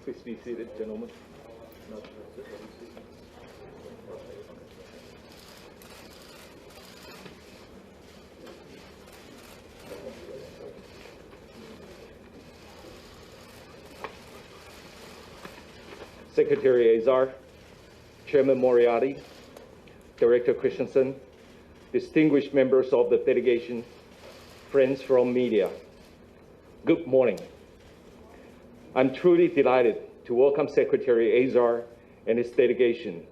Please be seated, gentlemen. Secretary Azar, Chairman Moriarty, Director Christensen, distinguished members of the delegation, friends from media, good morning. I'm truly delighted to welcome Secretary Azar and his delegation,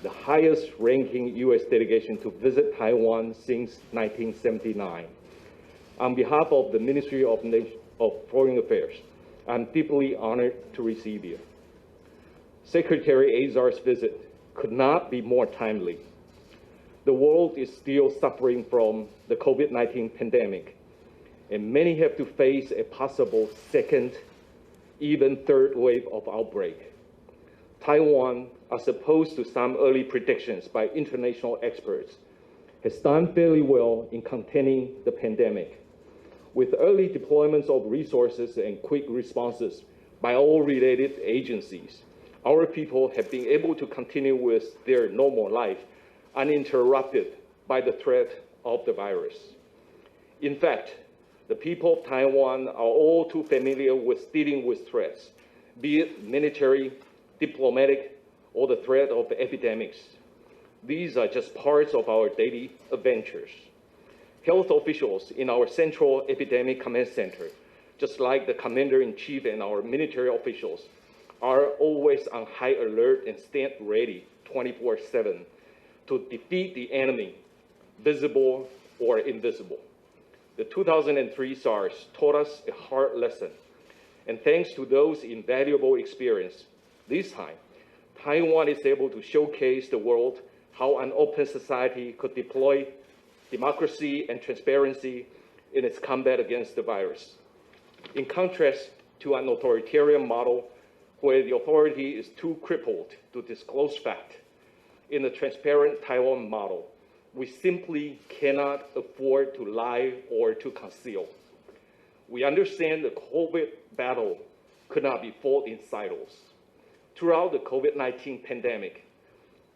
the highest-ranking U.S. delegation to visit Taiwan since 1979. On behalf of the Ministry of Foreign Affairs, I'm deeply honored to receive you. Secretary Azar's visit could not be more timely. The world is still suffering from the COVID-19 pandemic, and many have to face a possible second, even third wave of outbreak. Taiwan, as opposed to some early predictions by international experts, has done fairly well in containing the pandemic. With early deployments of resources and quick responses by all related agencies, our people have been able to continue with their normal life uninterrupted by the threat of the virus. In fact, the people of Taiwan are all too familiar with dealing with threats, be it military, diplomatic, or the threat of epidemics. These are just parts of our daily adventures. Health officials in our Central Epidemic Command Center, just like the Commander-in-Chief and our military officials, are always on high alert and stand ready 24/7 to defeat the enemy, visible or invisible. The 2003 SARS taught us a hard lesson, and thanks to those invaluable experience, this time, Taiwan is able to showcase the world how an open society could deploy democracy and transparency in its combat against the virus. In contrast to an authoritarian model where the authority is too crippled to disclose fact, in the transparent Taiwan model, we simply cannot afford to lie or to conceal. We understand the COVID battle could not be fought in silos. Throughout the COVID-19 pandemic,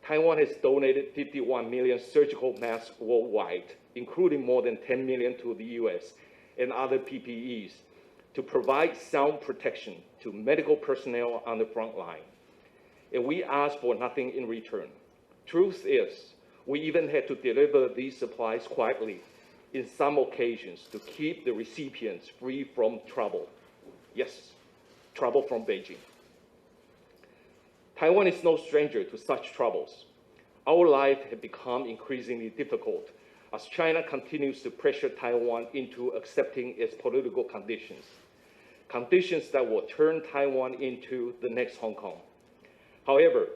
Taiwan has donated 51 million surgical masks worldwide, including more than 10 million to the US and other PPEs, to provide sound protection to medical personnel on the front line. And we ask for nothing in return. Truth is, we even had to deliver these supplies quietly in some occasions to keep the recipients free from trouble. Yes, trouble from Beijing. Taiwan is no stranger to such troubles. Our life has become increasingly difficult as China continues to pressure Taiwan into accepting its political conditions that will turn Taiwan into the next Hong Kong. However,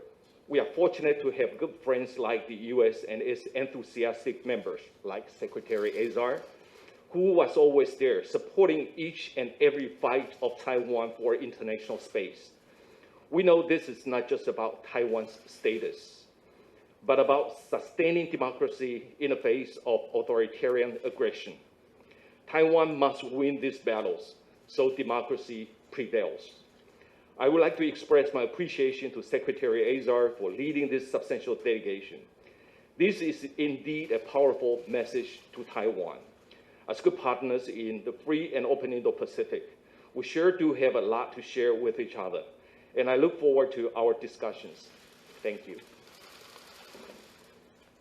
we are fortunate to have good friends like the US and its enthusiastic members like Secretary Azar, who was always there supporting each and every fight of Taiwan for international space. We know this is not just about Taiwan's status, but about sustaining democracy in the face of authoritarian aggression. Taiwan must win these battles so democracy prevails. I would like to express my appreciation to Secretary Azar for leading this substantial delegation. This is indeed a powerful message to Taiwan. As good partners in the free and open Indo-Pacific, we sure do have a lot to share with each other, and I look forward to our discussions. Thank you.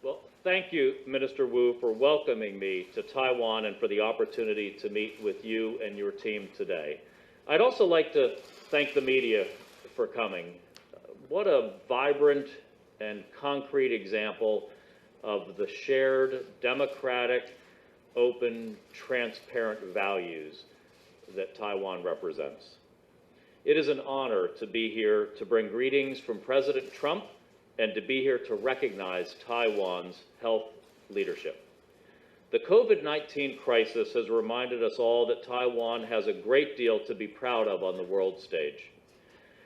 Well, thank you, Minister Wu, for welcoming me to Taiwan and for the opportunity to meet with you and your team today. I'd also like to thank the media for coming. What a vibrant and concrete example of the shared democratic, open, transparent values that Taiwan represents. It is an honor to be here to bring greetings from President Trump and to be here to recognize Taiwan's health leadership. The COVID-19 crisis has reminded us all that Taiwan has a great deal to be proud of on the world stage.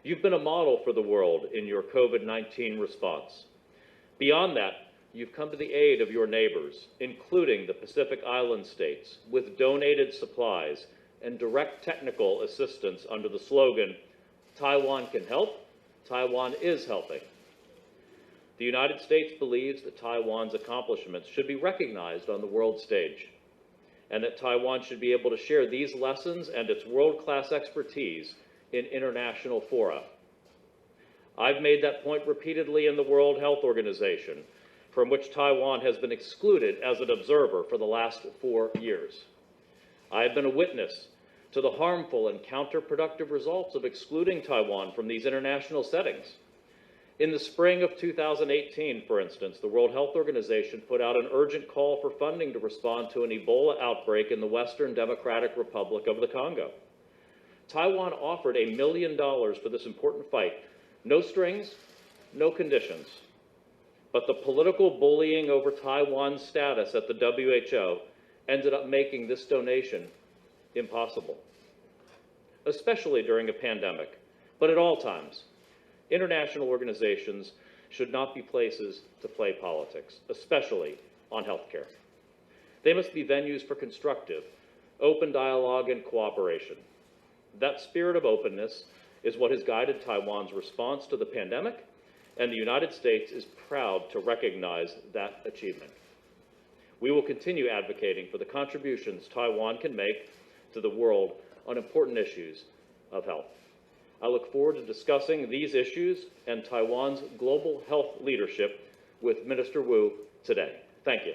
You've been a model for the world in your COVID-19 response. Beyond that, you've come to the aid of your neighbors, including the Pacific Island states, with donated supplies and direct technical assistance under the slogan, Taiwan can help. Taiwan is helping. The United States believes that Taiwan's accomplishments should be recognized on the world stage, and that Taiwan should be able to share these lessons and its world-class expertise in international fora. I've made that point repeatedly in the World Health Organization, from which Taiwan has been excluded as an observer for the last 4 years. I have been a witness to the harmful and counterproductive results of excluding Taiwan from these international settings. In the spring of 2018, for instance, the World Health Organization put out an urgent call for funding to respond to an Ebola outbreak in the Western Democratic Republic of the Congo. Taiwan offered $1 million for this important fight. No strings, no conditions. But the political bullying over Taiwan's status at the WHO ended up making this donation impossible, especially during a pandemic, but at all times. International organizations should not be places to play politics, especially on healthcare. They must be venues for constructive, open dialogue and cooperation. That spirit of openness is what has guided Taiwan's response to the pandemic, and the United States is proud to recognize that achievement. We will continue advocating for the contributions Taiwan can make to the world on important issues of health. I look forward to discussing these issues and Taiwan's global health leadership with Minister Wu today. Thank you.